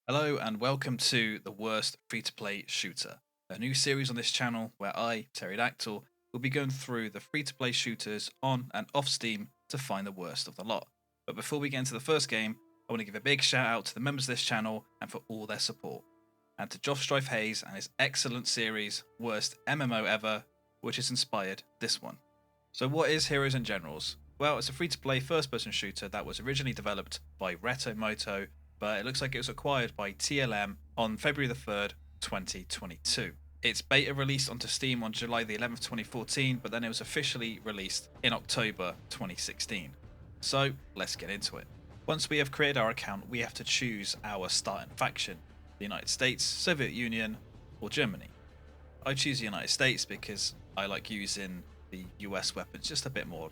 Hello and welcome to the worst free-to-play shooter, a new series on this channel where I, Pterodactyl, will be going through the free-to-play shooters on and off Steam to find the worst of the lot. But before we get into the first game, I want to give a big shout out to the members of this channel and for all their support, and to Joff Strife Hayes and his excellent series, Worst MMO Ever, which has inspired this one. So what is Heroes and Generals? Well, it's a free-to-play first-person shooter that was originally developed by Retomoto, but it looks like it was acquired by TLM on February the 3rd, 2022. Its beta released onto Steam on July the 11th, 2014, but then it was officially released in October 2016. So let's get into it. Once we have created our account, we have to choose our starting faction: the United States, Soviet Union, or Germany. I choose the United States because I like using the US weapons just a bit more.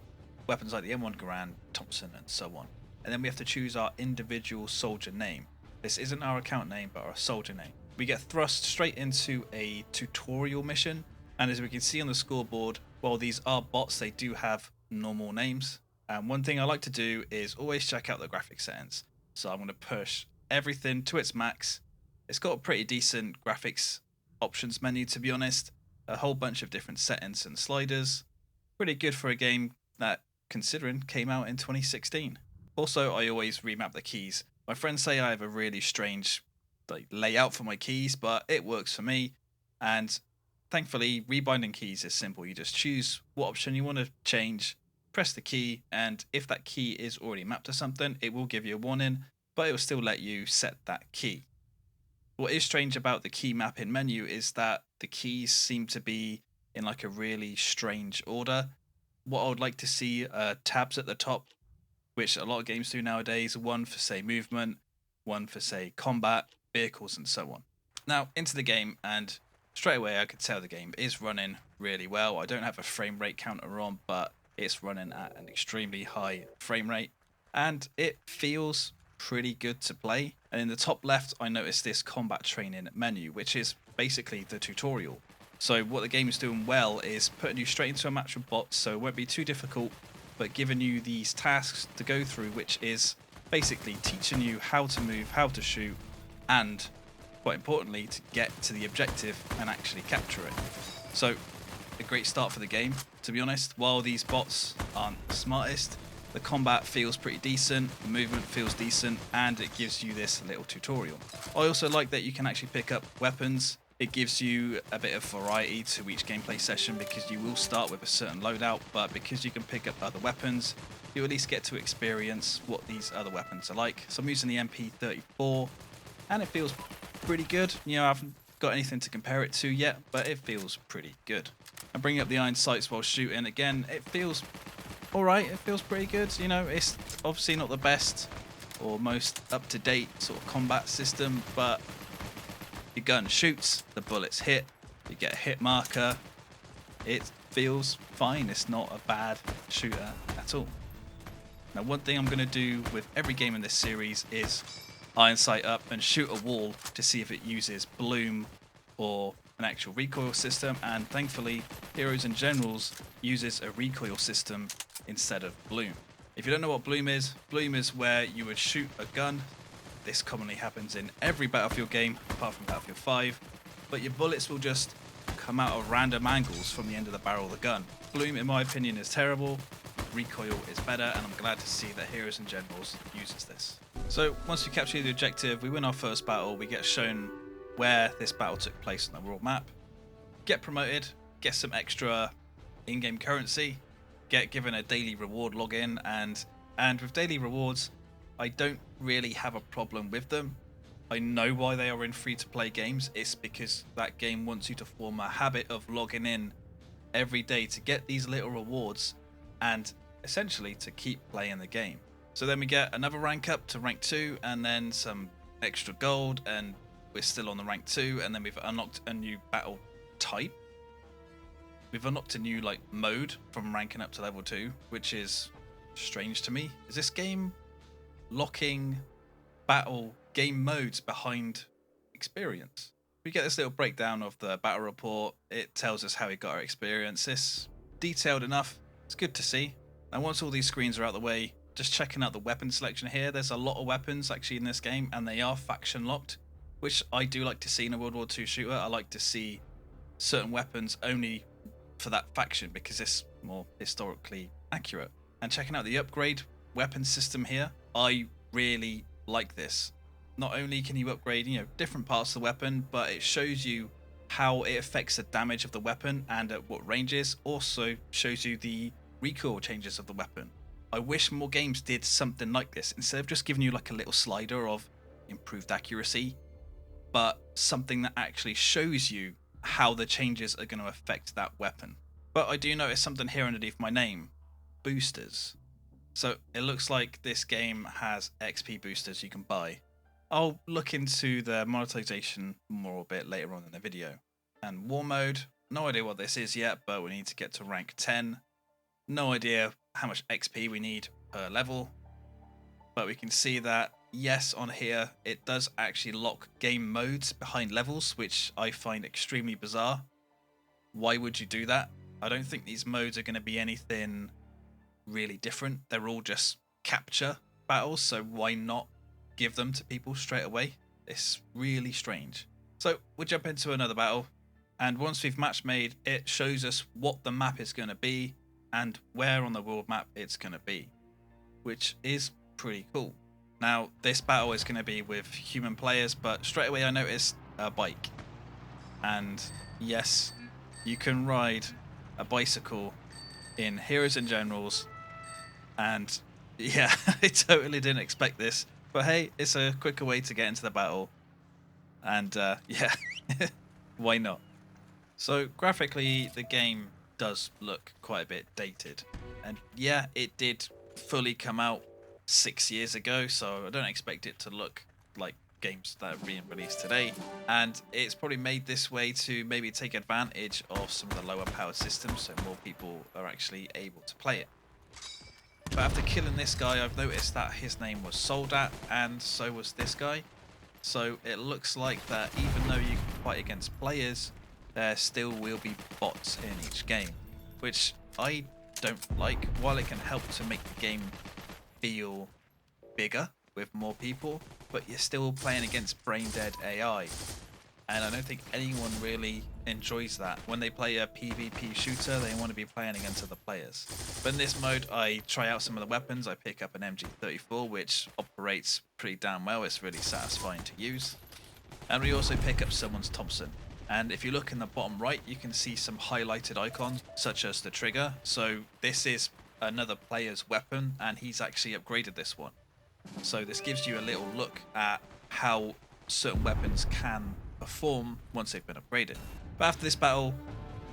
Weapons like the M1 Garand, Thompson, and so on. And then we have to choose our individual soldier name. This isn't our account name, but our soldier name. We get thrust straight into a tutorial mission, and as we can see on the scoreboard, while these are bots, they do have normal names. And one thing I like to do is always check out the graphic settings. So I'm going to push everything to its max. It's got a pretty decent graphics options menu, to be honest. A whole bunch of different settings and sliders. Pretty good for a game that, considering, came out in 2016. Also, I always remap the keys. My friends say I have a really strange layout for my keys, but it works for me. And thankfully, rebinding keys is simple. You just choose what option you want to change, press the key, and if that key is already mapped to something, it will give you a warning, but it will still let you set that key. What is strange about the key mapping menu is that the keys seem to be in like a really strange order. What I would like to see are tabs at the top, which a lot of games do nowadays. One for, say, movement, one for, say, combat, vehicles, and so on. Now, into the game, and straight away I could tell the game is running really well. I don't have a frame rate counter on, but it's running at an extremely high frame rate, and it feels pretty good to play. And in the top left, I noticed this combat training menu, which is basically the tutorial. So what the game is doing well is putting you straight into a match with bots, so it won't be too difficult, but giving you these tasks to go through, which is basically teaching you how to move, how to shoot, and quite importantly, to get to the objective and actually capture it. So a great start for the game, to be honest. While these bots aren't the smartest, the combat feels pretty decent, the movement feels decent, and it gives you this little tutorial. I also like that you can actually pick up weapons. It gives you a bit of variety to each gameplay session because you will start with a certain loadout, but because you can pick up other weapons, you at least get to experience what these other weapons are like. So I'm using the MP34, and it feels pretty good. You know, I haven't got anything to compare it to yet, but it feels pretty good. I'm bringing up the iron sights while shooting. Again, it feels alright, it feels pretty good. You know, it's obviously not the best or most up-to-date sort of combat system, but your gun shoots, the bullets hit, you get a hit marker. It feels fine. It's not a bad shooter at all. Now, one thing I'm going to do with every game in this series is iron sight up and shoot a wall to see if it uses bloom or an actual recoil system, and thankfully Heroes and Generals uses a recoil system instead of bloom. If you don't know what bloom is where you would shoot a gun. This commonly happens in every Battlefield game, apart from Battlefield 5, but your bullets will just come out of random angles from the end of the barrel of the gun. Bloom, in my opinion, is terrible. Recoil is better, and I'm glad to see that Heroes and Generals uses this. So once we capture the objective, we win our first battle, we get shown where this battle took place on the world map, get promoted, get some extra in-game currency, get given a daily reward login, and with daily rewards, I don't really have a problem with them. I know why they are in free-to-play games. It's because that game wants you to form a habit of logging in every day to get these little rewards and essentially to keep playing the game. So then we get another rank up to rank 2 and then some extra gold, and we're still on the rank 2, and then we've unlocked a new battle type. We've unlocked a new mode from ranking up to level 2, which is strange to me. Is this game locking battle game modes behind experience? We get this little breakdown of the battle report. It tells us how we got our experience. It's detailed enough. It's good to see. And once all these screens are out of the way, just checking out the weapon selection here. There's a lot of weapons actually in this game, and they are faction locked. which I do like to see in a World War II shooter. I like to see certain weapons only for that faction because it's more historically accurate. And checking out the upgrade weapon system here, I really like this. Not only can you upgrade, different parts of the weapon, but it shows you how it affects the damage of the weapon and at what ranges. Also shows you the recoil changes of the weapon. I wish more games did something like this instead of just giving you like a little slider of improved accuracy, but something that actually shows you how the changes are going to affect that weapon. But I do notice something here underneath my name, boosters. So it looks like this game has XP boosters you can buy. I'll look into the monetization more a bit later on in the video. And war mode, no idea what this is yet, but we need to get to rank 10. No idea how much XP we need per level. But we can see that, yes, on here, it does actually lock game modes behind levels, which I find extremely bizarre. Why would you do that? I don't think these modes are going to be anything really different. They're all just capture battles, so why not give them to people straight away? It's really strange. So we'll jump into another battle, and once we've match made, it shows us what the map is going to be and where on the world map it's going to be, which is pretty cool. Now this battle is going to be with human players, but straight away I noticed a bike, and yes, you can ride a bicycle in Heroes and Generals. And yeah, I totally didn't expect this, but hey, it's a quicker way to get into the battle, and yeah, why not? So graphically, the game does look quite a bit dated, and yeah, it did fully come out 6 years ago, so I don't expect it to look like games that are being released today, and it's probably made this way to maybe take advantage of some of the lower powered systems so more people are actually able to play it. But after killing this guy, I've noticed that his name was Soldat, and so was this guy. So it looks like that even though you can fight against players, there still will be bots in each game, which I don't like. While it can help to make the game feel bigger with more people, but you're still playing against brain dead AI. And I don't think anyone really enjoys that. When they play a PvP shooter, they want to be playing against other players. But in this mode, I try out some of the weapons. I pick up an MG34, which operates pretty damn well. It's really satisfying to use. And we also pick up someone's Thompson. And if you look in the bottom right, you can see some highlighted icons, such as the trigger. So this is another player's weapon, and he's actually upgraded this one. So this gives you a little look at how certain weapons can perform once they've been upgraded. But after this battle,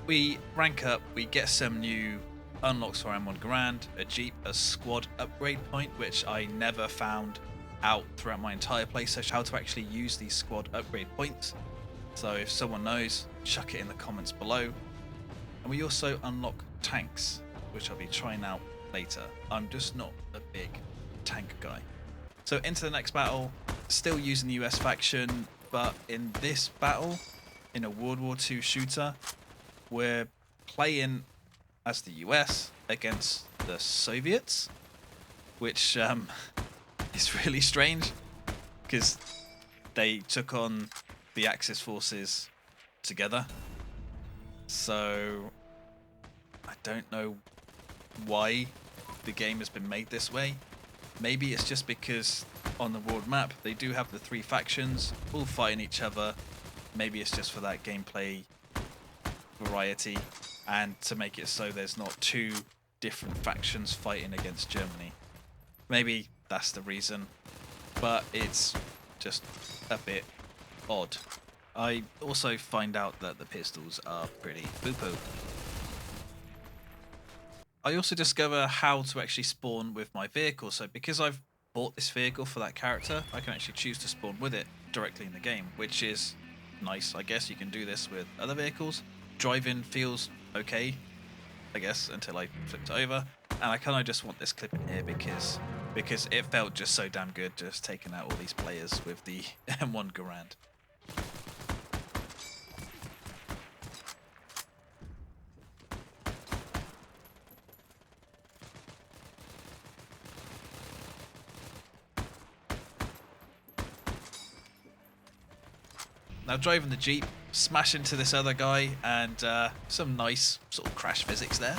we rank up, we get some new unlocks for M1 Garand, a Jeep, a squad upgrade point, which I never found out throughout my entire playthrough how to actually use these squad upgrade points. So if someone knows, chuck it in the comments below. And we also unlock tanks, which I'll be trying out later. I'm just not a big tank guy. So into the next battle, still using the US faction, but in this battle, in a World War II shooter, we're playing as the US against the Soviets, which is really strange because they took on the Axis forces together. So I don't know why the game has been made this way. Maybe it's just because on the world map they do have the 3 factions all fighting each other. Maybe it's just for that gameplay variety and to make it so there's not 2 different factions fighting against Germany. Maybe that's the reason, but it's just a bit odd. I also find out that the pistols are pretty poo-poo. I also discover how to actually spawn with my vehicle. So because I've bought this vehicle for that character, I can actually choose to spawn with it directly in the game, which is nice. I guess you can do this with other vehicles. Driving feels okay, I guess, until I flipped it over. And I kind of just want this clip in here because it felt just so damn good just taking out all these players with the M1 Garand. Now driving the Jeep, smash into this other guy, and some nice sort of crash physics there.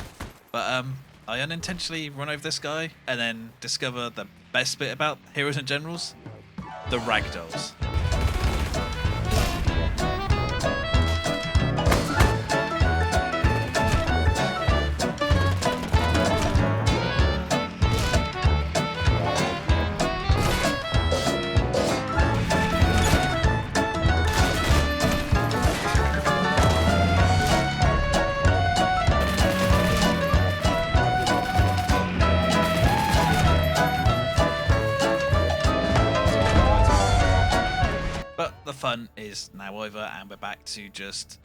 But I unintentionally run over this guy and then discover the best bit about Heroes and Generals, the ragdolls. But the fun is now over and we're back to just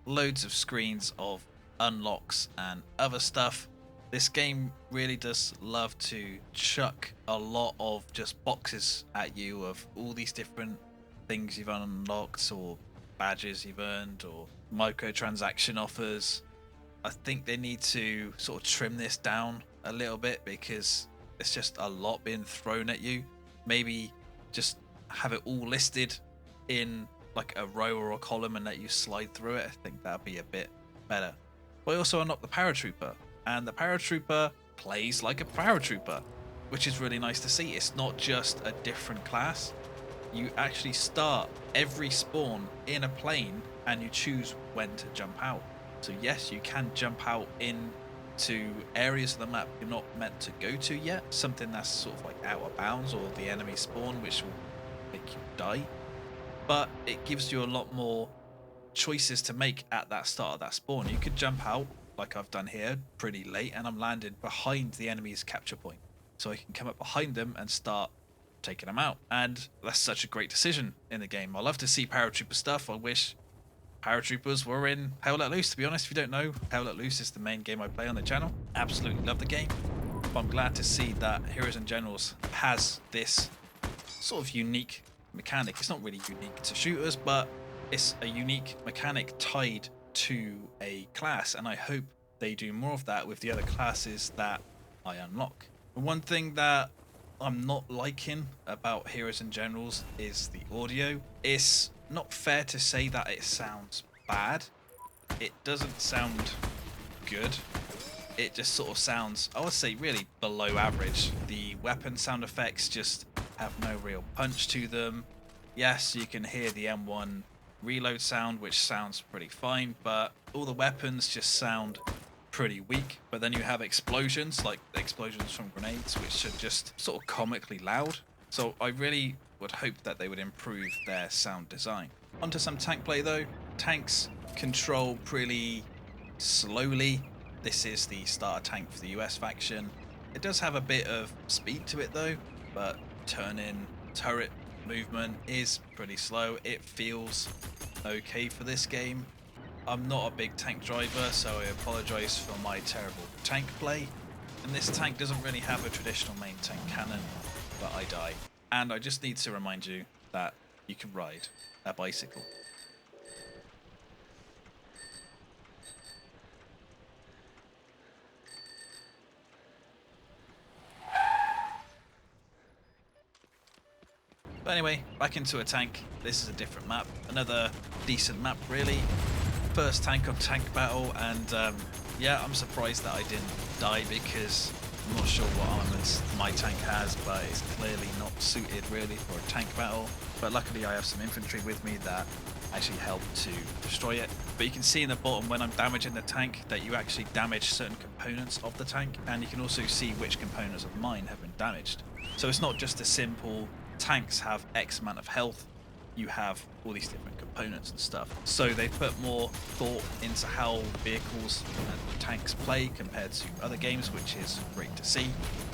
loads of screens of unlocks and other stuff. This game really does love to chuck a lot of just boxes at you of all these different things you've unlocked or badges you've earned or microtransaction offers. I think they need to sort of trim this down a little bit because it's just a lot being thrown at you. Maybe just have it all listed in like a row or a column and let you slide through it. I think that'd be a bit better. But I also unlocked the paratrooper, and the paratrooper plays like a paratrooper, which is really nice to see. It's not just a different class. You actually start every spawn in a plane and you choose when to jump out. So yes, you can jump out into areas of the map you're not meant to go to yet, something that's sort of like out of bounds or the enemy spawn, which will make you die. But it gives you a lot more choices to make at that start of that spawn. You could jump out, like I've done here, pretty late, and I'm landed behind the enemy's capture point. So I can come up behind them and start taking them out. And that's such a great decision in the game. I love to see paratrooper stuff. I wish paratroopers were in Hell Let Loose, to be honest. If you don't know, Hell Let Loose is the main game I play on the channel. Absolutely love the game. But I'm glad to see that Heroes and Generals has this sort of unique mechanic. It's not really unique to shooters, but it's a unique mechanic tied to a class, and I hope they do more of that with the other classes that I unlock. One thing that I'm not liking about Heroes and Generals is the audio. It's not fair to say that it sounds bad. It doesn't sound good. It just sort of sounds, I would say, really below average. The weapon sound effects just have no real punch to them. Yes, you can hear the M1 reload sound, which sounds pretty fine, but all the weapons just sound pretty weak. But then you have explosions, like explosions from grenades, which are just sort of comically loud. So I really would hope that they would improve their sound design. Onto some tank play though. Tanks control pretty slowly. This is the starter tank for the US faction. It does have a bit of speed to it though, but turn-in turret movement is pretty slow. It feels okay for this game. I'm not a big tank driver, so I apologize for my terrible tank play. And this tank doesn't really have a traditional main tank cannon, but I die. And I just need to remind you that you can ride a bicycle. But anyway, back into a tank. This is a different map. Another decent map, really. First tank on tank battle, and yeah, I'm surprised that I didn't die because I'm not sure what armaments my tank has, but it's clearly not suited really for a tank battle. But luckily I have some infantry with me that actually help to destroy it. But you can see in the bottom when I'm damaging the tank that you actually damage certain components of the tank, and you can also see which components of mine have been damaged. So it's not just a simple tanks have X amount of health, you have all these different components and stuff. So they put more thought into how vehicles and tanks play compared to other games, which is great to see.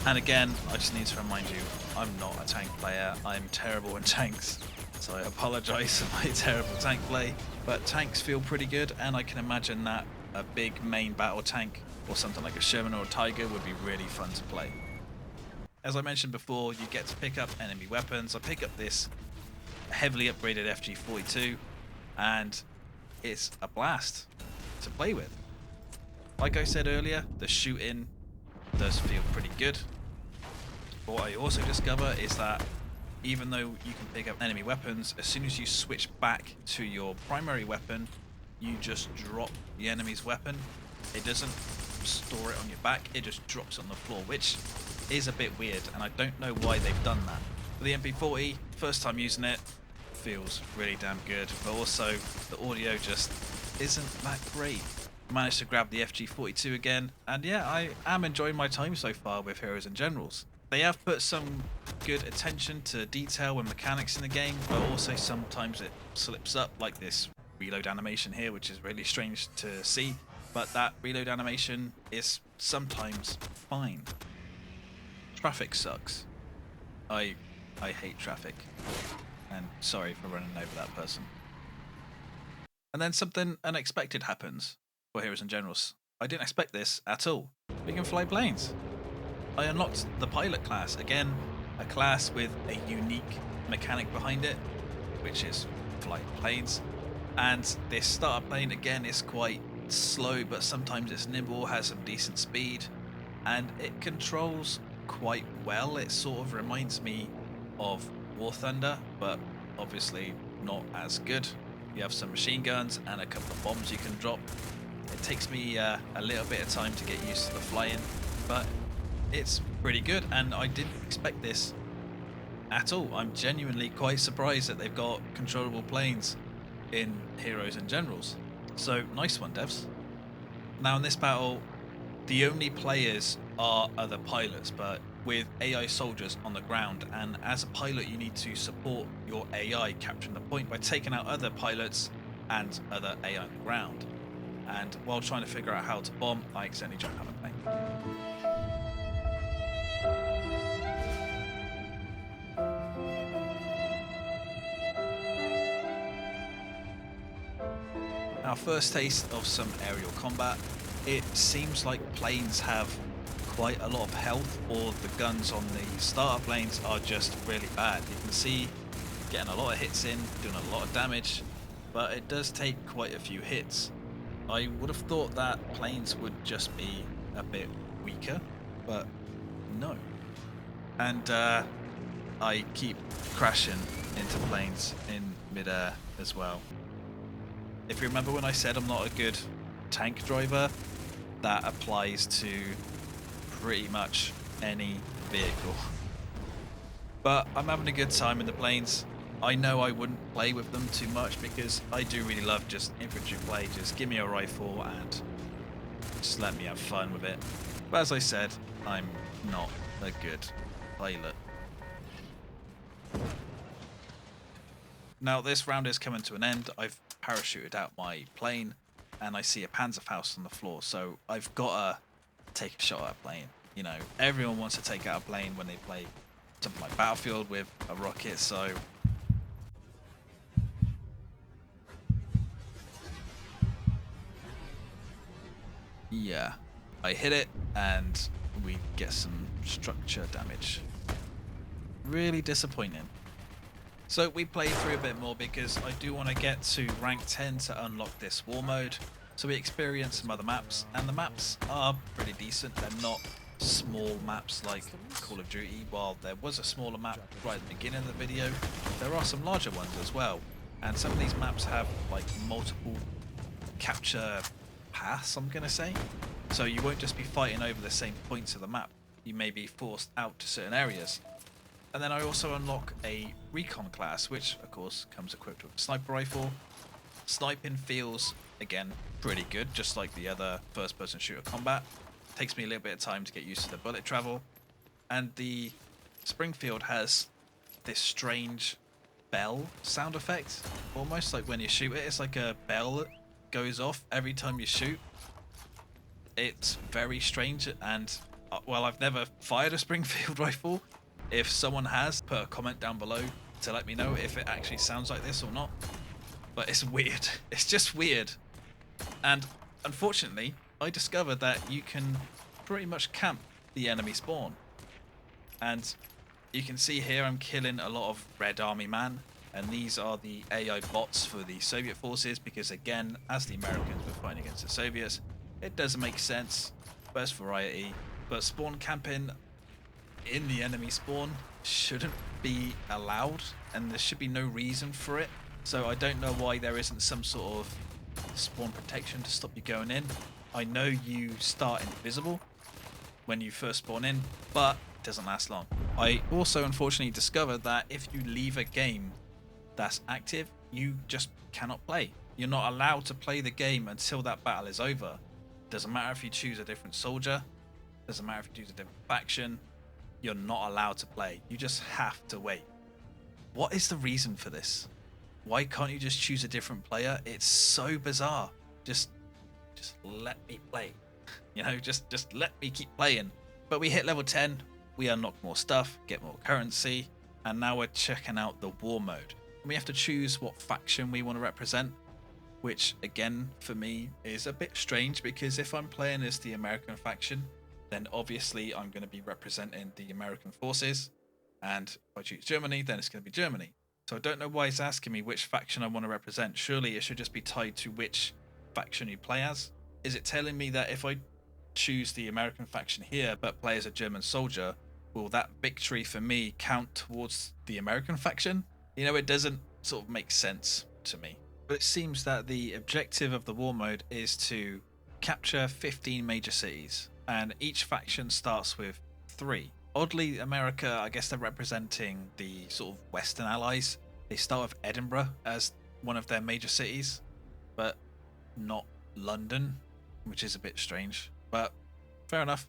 And again, I just need to remind you, I'm not a tank player. I'm terrible in tanks, so I apologize for my terrible tank play. But tanks feel pretty good, and I can imagine that a big main battle tank or something like a Sherman or a Tiger would be really fun to play. As I mentioned before, you get to pick up enemy weapons. I pick up this heavily upgraded FG-42, and it's a blast to play with. Like I said earlier, the shooting does feel pretty good. What I also discover is that even though you can pick up enemy weapons, as soon as you switch back to your primary weapon, you just drop the enemy's weapon. It doesn't store it on your back, it just drops on the floor, which is a bit weird, and I don't know why they've done that. For the MP40, first time using it, feels really damn good, but also the audio just isn't that great. Managed to grab the FG42 again, and yeah, I am enjoying my time so far with Heroes and Generals. They have put some good attention to detail and mechanics in the game, but also sometimes it slips up, like this reload animation here, which is really strange to see, but that reload animation is sometimes fine. Traffic sucks. I hate traffic, and sorry for running over that person. And then something unexpected happens for Heroes and Generals. I didn't expect this at all. We can fly planes. I unlocked the pilot class, again a class with a unique mechanic behind it, which is flying planes. And this starter plane again is quite slow, but sometimes it's nimble, has some decent speed, and it controls quite well. It sort of reminds me of War Thunder, but obviously not as good. You have some machine guns and a couple of bombs you can drop. It takes me a little bit of time to get used to the flying, but it's pretty good, and I didn't expect this at all. I'm genuinely quite surprised that they've got controllable planes in Heroes and Generals. So nice one, devs. Now in this battle, the only players are other pilots, but with AI soldiers on the ground, and as a pilot you need to support your AI capturing the point by taking out other pilots and other AI on the ground. And while trying to figure out how to bomb, I accidentally jumped out of a plane. Our first taste of some aerial combat. It seems like planes have quite a lot of health, or the guns on the starter planes are just really bad. You can see getting a lot of hits in, doing a lot of damage, but it does take quite a few hits. I would have thought that planes would just be a bit weaker, but no. And I keep crashing into planes in midair as well. If you remember when I said I'm not a good tank driver, that applies to pretty much any vehicle. But I'm having a good time in the planes. I know I wouldn't play with them too much because I do really love just infantry play. Just give me a rifle and just let me have fun with it. But as I said, I'm not a good pilot. Now this round is coming to an end. I've parachuted out my plane and I see a Panzerfaust on the floor, so I've got to take a shot at a plane. You know, everyone wants to take out a plane when they play something like Battlefield with a rocket, so yeah, I hit it and we get some structure damage. Really disappointing. So we played through a bit more because I do want to get to rank 10 to unlock this war mode. So we experienced some other maps, and the maps are pretty decent. They're not small maps like Call of Duty. While there was a smaller map right at the beginning of the video, there are some larger ones as well. And some of these maps have like multiple capture paths, I'm going to say. So you won't just be fighting over the same points of the map. You may be forced out to certain areas. And then I also unlock a recon class, which of course comes equipped with a sniper rifle. Sniping feels, again, pretty good, just like the other first-person shooter combat. Takes me a little bit of time to get used to the bullet travel. And the Springfield has this strange bell sound effect, almost like when you shoot it. It's like a bell that goes off every time you shoot. It's very strange, and well, I've never fired a Springfield rifle. If someone has, put a comment down below to let me know if it actually sounds like this or not. But it's weird. It's just weird. And unfortunately, I discovered that you can pretty much camp the enemy spawn. And you can see here I'm killing a lot of Red Army man. And these are the AI bots for the Soviet forces, because again, as the Americans were fighting against the Soviets, it doesn't make sense. Best variety. But spawn camping in the enemy spawn shouldn't be allowed, and there should be no reason for it. So I don't know why there isn't some sort of spawn protection to stop you going in. I know you start invisible when you first spawn in, but it doesn't last long. I also unfortunately discovered that if you leave a game that's active, you just cannot play. You're not allowed to play the game until that battle is over. Doesn't matter if you choose a different soldier, doesn't matter if you choose a different faction, you're not allowed to play. You just have to wait. What is the reason for this? Why can't you just choose a different player? It's so bizarre. Just let me play. You know, just let me keep playing. But we hit level 10, we unlock more stuff, get more currency, and now we're checking out the war mode. And we have to choose what faction we want to represent, which again for me is a bit strange, because if I'm playing as the American faction, then obviously I'm going to be representing the American forces, and if I choose Germany, then it's going to be Germany. So I don't know why it's asking me which faction I want to represent. Surely it should just be tied to which faction you play as. Is it telling me that if I choose the American faction here but play as a German soldier, will that victory for me count towards the American faction? You know, it doesn't sort of make sense to me. But it seems that the objective of the war mode is to capture 15 major cities, and each faction starts with 3. Oddly, America, I guess they're representing the sort of Western allies. They start with Edinburgh as one of their major cities, but not London, which is a bit strange, but fair enough.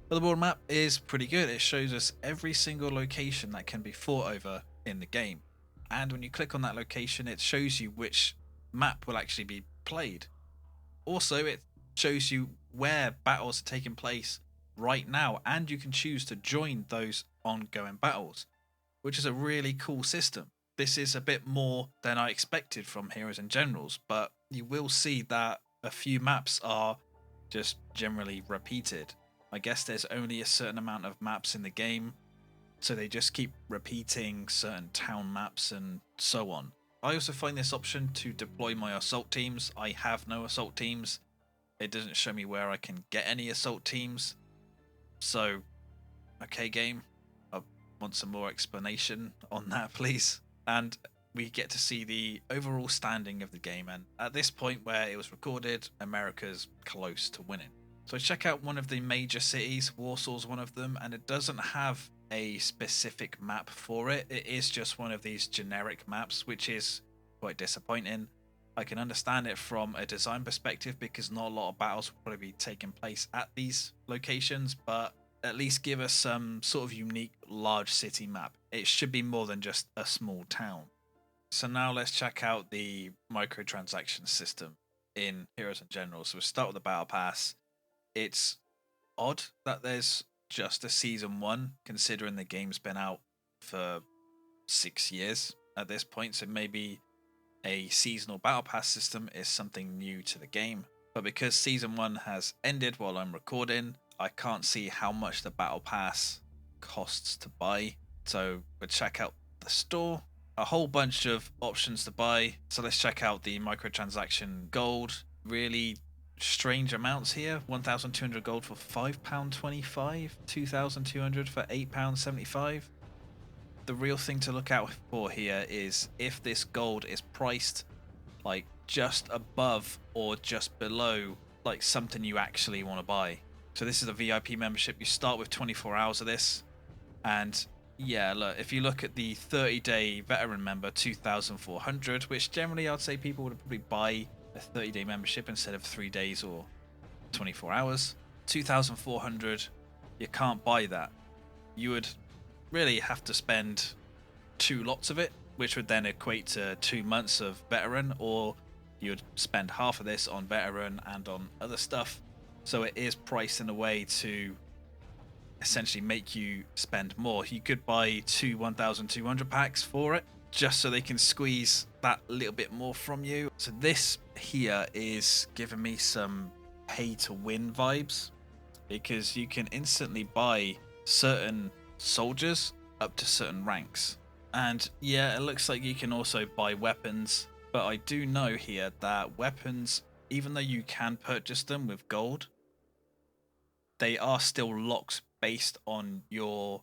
But the world map is pretty good. It shows us every single location that can be fought over in the game. And when you click on that location, it shows you which map will actually be played. Also, it shows you where battles are taking place right now, and you can choose to join those ongoing battles, which is a really cool system. This is a bit more than I expected from Heroes and Generals, but you will see that a few maps are just generally repeated. I guess there's only a certain amount of maps in the game, so they just keep repeating certain town maps and so on. I also find this option to deploy my assault teams. I have no assault teams. It doesn't show me where I can get any assault teams. So, okay game, I want some more explanation on that please. And we get to see the overall standing of the game, and at this point where it was recorded, America's close to winning. So I check out one of the major cities, Warsaw's one of them, and it doesn't have a specific map for it. It is just one of these generic maps, which is quite disappointing. I can understand it from a design perspective because not a lot of battles will probably be taking place at these locations, but at least give us some sort of unique large city map. It should be more than just a small town. So now let's check out the microtransaction system in Heroes and Generals. So we'll start with the Battle Pass. It's odd that there's just a Season 1, considering the game's been out for 6 years at this point, so maybe a seasonal Battle Pass system is something new to the game. But because Season 1 has ended while I'm recording, I can't see how much the Battle Pass costs to buy. So we'll check out the store. A whole bunch of options to buy. So let's check out the microtransaction gold. Really strange amounts here. 1,200 gold for £5.25, 2,200 for £8.75. The real thing to look out for here is if this gold is priced like just above or just below like something you actually want to buy. So this is a VIP membership. You start with 24 hours of this, and yeah, look, if you look at the 30-day veteran member, 2,400, which generally I'd say people would probably buy a 30-day membership instead of 3 days or 24 hours. 2,400, you can't buy that. You would really have to spend 2 lots of it, which would then equate to 2 months of veteran, or you'd spend half of this on veteran and on other stuff. So it is priced in a way to essentially make you spend more. You could buy 2 1,200 packs for it, just so they can squeeze that little bit more from you. So this here is giving me some pay to win vibes, because you can instantly buy certain soldiers up to certain ranks. And yeah, it looks like you can also buy weapons, but I do know here that weapons, even though you can purchase them with gold, they are still locked based on your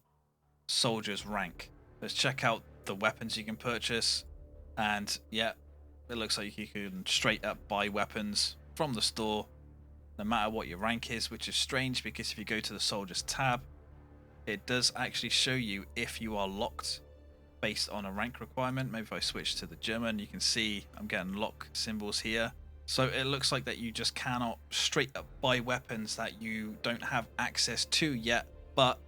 soldier's rank. Let's check out the weapons you can purchase. And yeah, it looks like you can straight up buy weapons from the store, no matter what your rank is, which is strange because if you go to the soldiers tab, it does actually show you if you are locked based on a rank requirement. Maybe if I switch to the German, you can see I'm getting lock symbols here. So it looks like that you just cannot straight up buy weapons that you don't have access to yet. But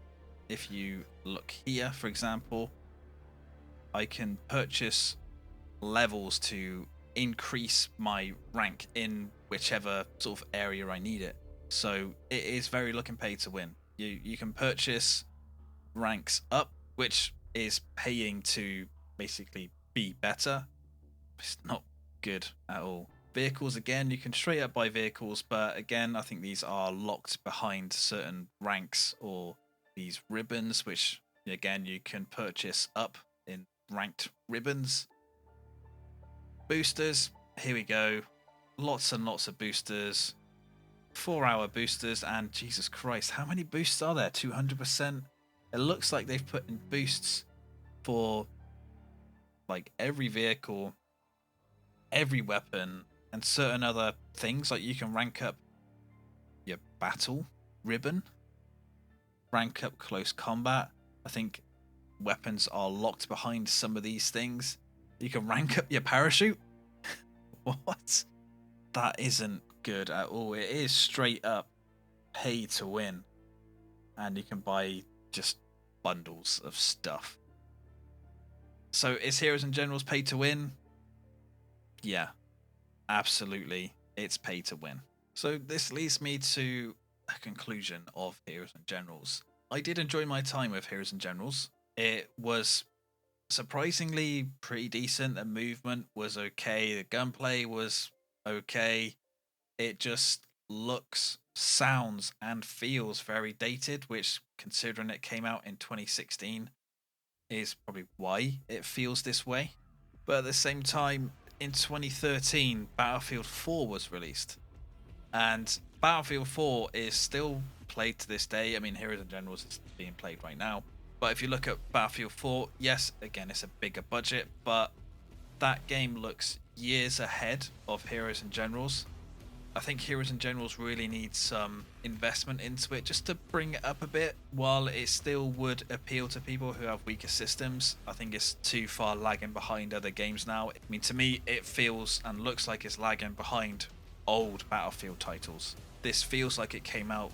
if you look here, for example, I can purchase levels to increase my rank in whichever sort of area I need it. So it is very looking pay to win. You can purchase ranks up, which is paying to basically be better. It's not good at all. Vehicles, again, you can straight up buy vehicles, but again, I think these are locked behind certain ranks or these ribbons, which again you can purchase up in ranked ribbons. Boosters, here we go. Lots and lots of boosters. 4-hour boosters, and Jesus Christ, how many boosts are there? 200%. It looks like they've put in boosts for like every vehicle, every weapon, and certain other things. Like you can rank up your battle ribbon, rank up close combat. I think weapons are locked behind some of these things. You can rank up your parachute. What? That isn't good at all. It is straight up pay to win, and you can buy just bundles of stuff. So is Heroes and Generals pay to win? Yeah, absolutely, it's pay to win. So this leads me to a conclusion of Heroes and Generals. I did enjoy my time with Heroes and Generals. It was surprisingly pretty decent. The movement was okay, the gunplay was okay. It just looks, sounds, and feels very dated, which, considering it came out in 2016, is probably why it feels this way. But at the same time, in 2013, Battlefield 4 was released. And Battlefield 4 is still played to this day. I mean, Heroes and Generals is being played right now. But if you look at Battlefield 4, yes, again, it's a bigger budget, but that game looks years ahead of Heroes and Generals. I think Heroes and Generals really needs some investment into it just to bring it up a bit. While it still would appeal to people who have weaker systems, I think it's too far lagging behind other games now. I mean, to me, it feels and looks like it's lagging behind old Battlefield titles. This feels like it came out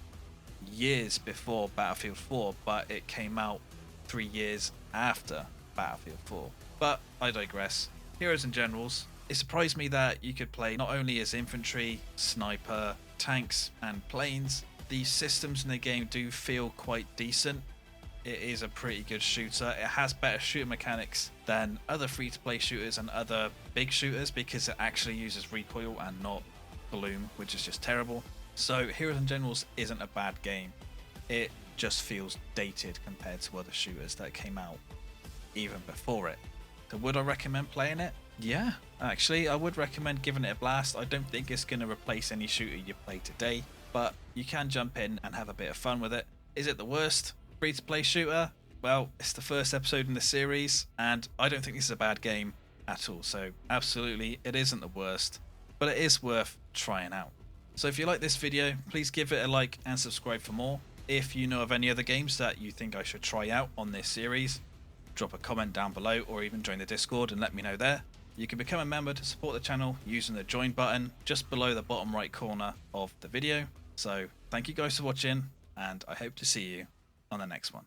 years before Battlefield 4, but it came out 3 years after Battlefield 4. But I digress. Heroes and Generals. It surprised me that you could play not only as infantry, sniper, tanks, and planes. These systems in the game do feel quite decent. It is a pretty good shooter. It has better shooter mechanics than other free-to-play shooters and other big shooters because it actually uses recoil and not bloom, which is just terrible. So Heroes and Generals isn't a bad game. It just feels dated compared to other shooters that came out even before it. So would I recommend playing it? Yeah, actually, I would recommend giving it a blast. I don't think it's going to replace any shooter you play today, but you can jump in and have a bit of fun with it. Is it the worst free-to-play shooter? Well, it's the first episode in the series, and I don't think this is a bad game at all. So absolutely, it isn't the worst, but it is worth trying out. So if you like this video, please give it a like and subscribe for more. If you know of any other games that you think I should try out on this series, drop a comment down below or even join the Discord and let me know there. You can become a member to support the channel using the join button just below the bottom right corner of the video. So thank you guys for watching, and I hope to see you on the next one.